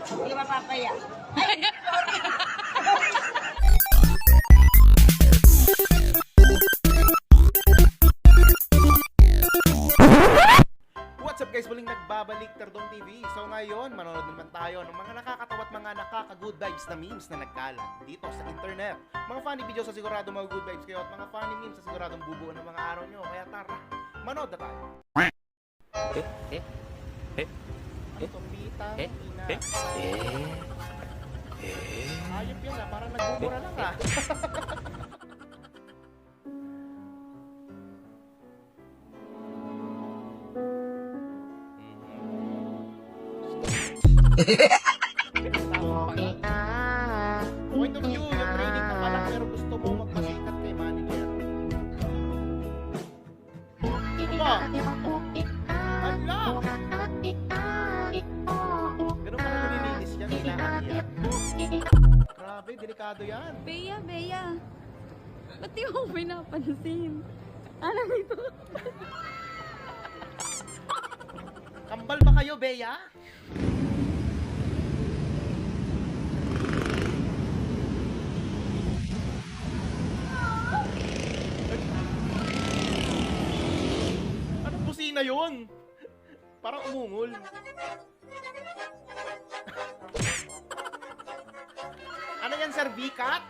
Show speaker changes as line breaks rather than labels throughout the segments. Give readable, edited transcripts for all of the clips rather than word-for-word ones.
Hindi ka mapapaya.
What's up guys? Muling nagbabalik Terdong TV. So ngayon, manonood naman tayo ng mga nakakatawa at mga nakaka-good vibes na memes na nagkalat dito sa internet. Mga funny videos sa sigurado mga good vibes kayo at mga funny memes sa siguradong bubuo ng mga araw nyo. Kaya tara, manood na tayo. Ano to? Pitang ina. Ayop yan ah, parang nagbubura lang ah. Point of view, yung training ka pala pero gusto mo magpasikat kay manager. Ano ba? Ala! Ganun pala nililinis yan, hinaan yan. Grabe, delikado yan.
Bea, Bea. Ba't di mo pinapansin? Ano ito?
Kambal ba kayo, Bea? Anong busina yun? Parang umungol. Ano yan, Sir V-Cat?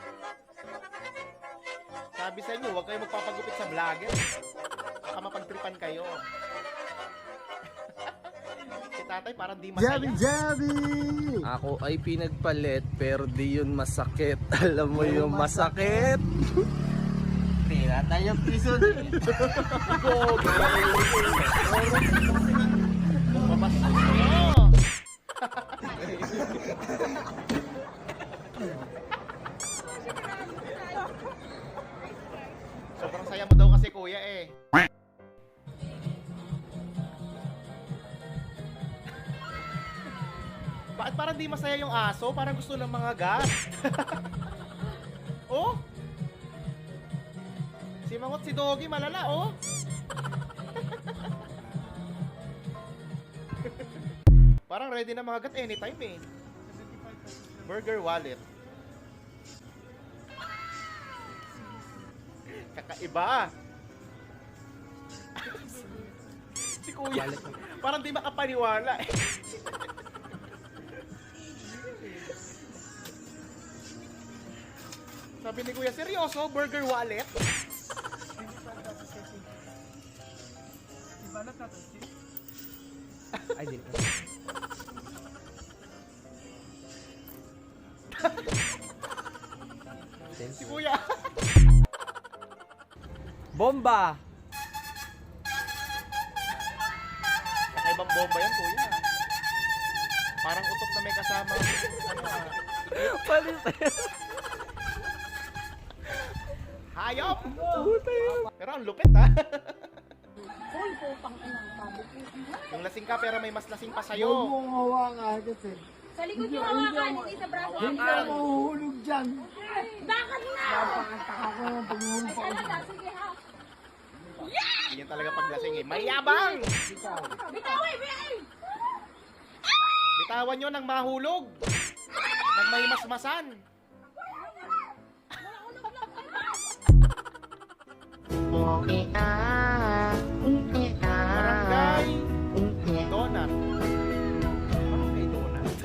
Sabi sa inyo, huwag kayo magpapagupit sa vlogger. Baka mapagtripan kayo. Si tatay parang di masaya.
Jabi!
Ako ay pinagpalit pero di yun masakit. Alam mo yung masakit?
Tira tayo piso din.
Mamasal mo. Sobrang saya mo daw kasi kuya eh. Bakit parang di masaya yung aso? Parang gusto ng mga gat. Oh? Si Mangot, si Doggy, malala oh. Parang ready na mga gat anytime eh. Burger wallet. Kakaiba. Si kuya. Parang di makapaniwala eh. Sabi ni kuya, seryoso? Burger wallet?
Ay, di na.
Si kuya.
Bomba!
Kakaibang bomba yan, kuya. Parang utok na may kasama. Ano ah?
Palis.
Hayop! Pero ang lupit ha.
Uy, putang ina. Sabi ko.
Yung lasing ka pero may mas lasing pa
Huwag
sa'yo.
mong hawakan kasi.
Sa likod yung hawakan, hindi sa braso.
Hindi ka mahuhulog dyan.
Bakit na?
Napakataka ko ng paghuhulog pa
Ano
ko.
na? Sige ha.
Yan talaga paglasing eh. Mayabang!
Bitawi, bitawi.
Bitawan nyo ng mahulog. Nagmahimasmasan. Barangay Donut. Barangay Donut.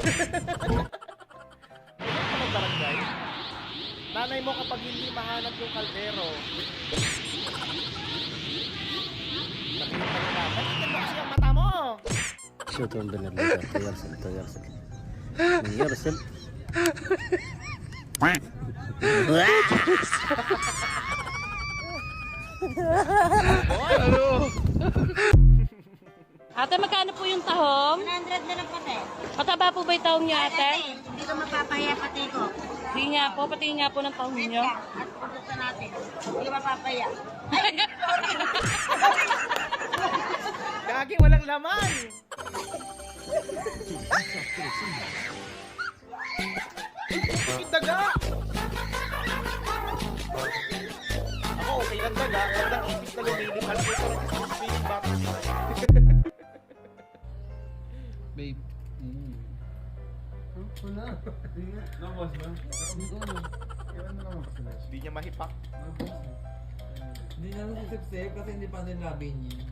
Ano ka barangay? Nanay mo kapag hindi mahanap yung kaldero. Sabihin ka nila, balikin mo kasi ang mata mo.
Shoot on bener legal. Tayarsın. Yarsın.
Ate, magkano po yung tahong?
100 na lang pati.
Mataba po ba yung tahong niyo, ate?
Hindi ka mapapaya pati ko.
Hindi nga po, pati nga po ng tahong niyo.
At produkto natin. Hindi ka mapapaya.
Gagi, walang laman. Yung daga. Ako, okay lang daga. Magandang ipis na lumilipal. Ito lang isang spinning bottle.
Babe.
Wala.
Nabukas ba?
Hindi ko ano.
Kailan mo naman kasi Nash?
Hindi niya mahipak.
Nabukas eh.
Hindi na nasisip kasi hindi pa nilabi niya.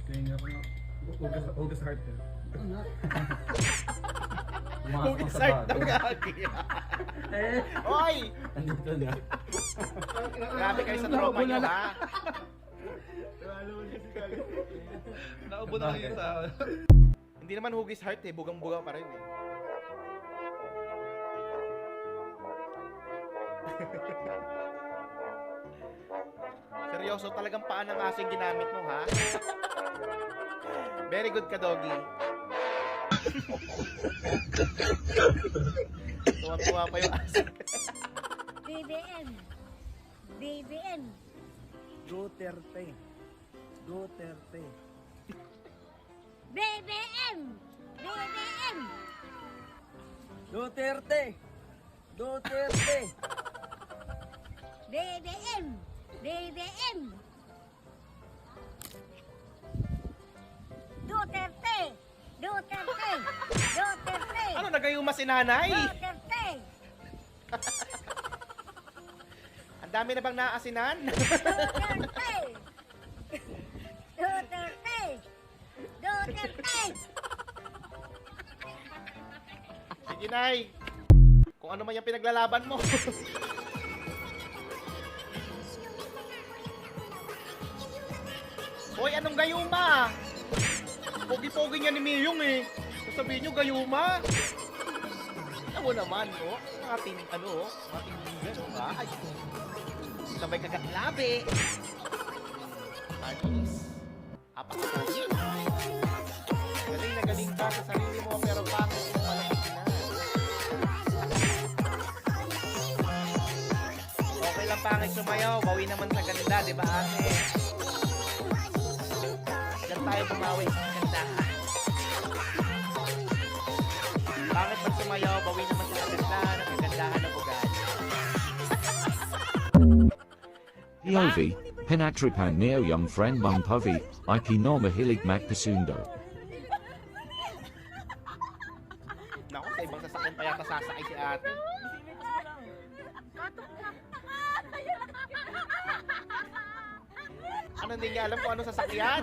Kaya nga ako Ugas heart eh.
Ano?
Huwag start daw gagi. Hoy!
Andito na.
Grabe kayo sa trauma niyo, ha?
Lalo mo kasi kaya.
Naubo na kayo sa...
Hindi naman hugis heart eh, bugang-buga pa rin eh. Seryoso, talagang paan ng aso yung ginamit mo, ha? Very good ka, doggy. Tuwa-tuwa pa yung aso.
BBM. BBM.
Duterte. Duterte.
BBM. BBM.
Duterte. Duterte.
BBM. BBM. Duterte. Duterte. Duterte.
Ano, nagayuma si nanay?
Duterte.
Ang dami na bang naasinan?
Duterte. Duterte. Duterte.
Sige, nay. Kung ano man yung pinaglalaban mo. Hoy, anong gayuma? Pogi-pogi niya ni Miyong eh. Sasabihin nyo, gayuma. Ako naman, no? Ating, ano, ating bigan, no ba? Ay, sabay kagatlabi. Anis. Apak-pogi. Galing na galing ka sa sarili mo, pero pangit yung malapit na. Okay lang pangit sumayaw, bawi naman sa ganda, di ba ate? Diyan tayo bumawi sa kagandahan. Pangit pag sumayaw, bawi naman sa kagandahan, ang kagandahan ng ugali.
POV, Pinatripan Neo Young Friend Mung Puvi, IP Norma Hilig Magpasundo.
Naku, sa ibang sasakyan pa yata sasakay si ate. Ano, hindi niya alam kung ano sasakyan?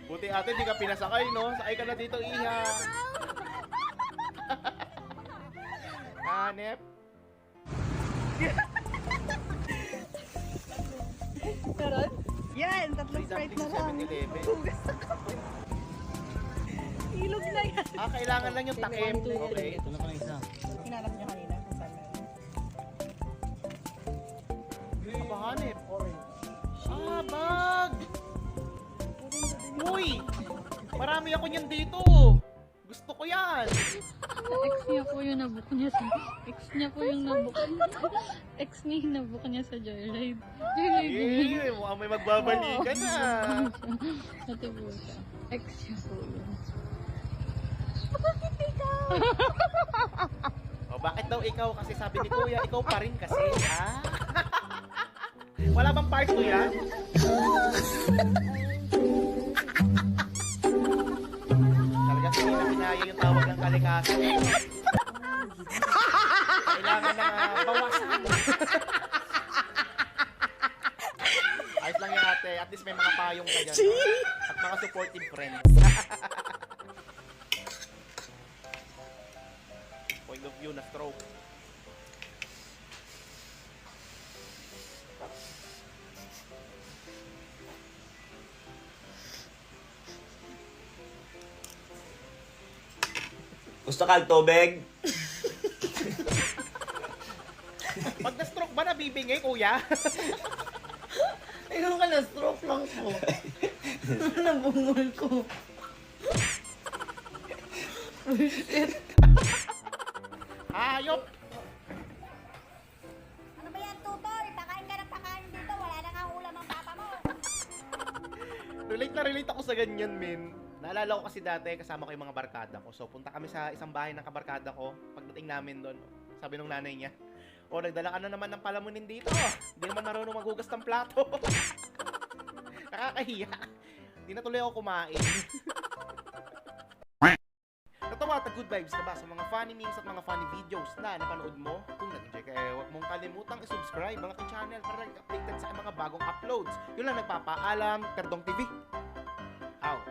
Buti ate, di ka pinasakay, no? Sakay ka na dito, iha. Hanep.
Yan, tatlong Sprite na lang.
7-Eleven.
Ilog na yan.
Ah, kailangan lang yung takip. Okay.
Hinanap niyo kanina kung saan meron.
Aba, hanep. Ah, bag! Uy! Marami ako niyan dito. Gusto ko yan.
Ex niya po yung nabook niya sa... Ex niya po yung nabook niya. Ex niya yung nabook niya sa Joyride. Joyride.
Eh, mukhang may magbabalikan na.
Ito po siya. Ex niya po yun.
O, bakit daw ikaw? Kasi sabi ni Kuya, ikaw pa rin kasi. Ah? Wala bang part, Kuya? Talagang hindi na pinaya yung tawag ng kalikasan. Kailangan na bawasan. Ayos lang yan ate. At least may mga payong ka dyan. No? At mga supportive friends. Point of view na stroke.
Gusto kang tubig?
Pag na-stroke ba nabibingay, Kuya?
Ikaw ka na, stroke lang po. Nabungol ko.
Hayop!
Ano ba yan, tutoy? Pakain ka ng pakain dito. Wala na nga ulam ang papa mo.
Relate na relate ako sa ganyan, min. Naalala ko kasi dati, kasama ko yung mga barkada ko. So, punta kami sa isang bahay ng kabarkada ko. Pagdating namin doon, sabi nung nanay niya, O, nagdala ka na naman ng palamunin dito. Hindi naman marunong maghugas ng plato. Nakakahiya. Hindi na tuloy ako kumain. Natawa at good vibes na ba sa mga funny memes at mga funny videos na napanood mo? Kung nag-enjoy ka, huwag mong kalimutang i-subscribe ang aking channel para updated sa mga bagong uploads. Yun lang nagpapaalam, Terdong TV. Out.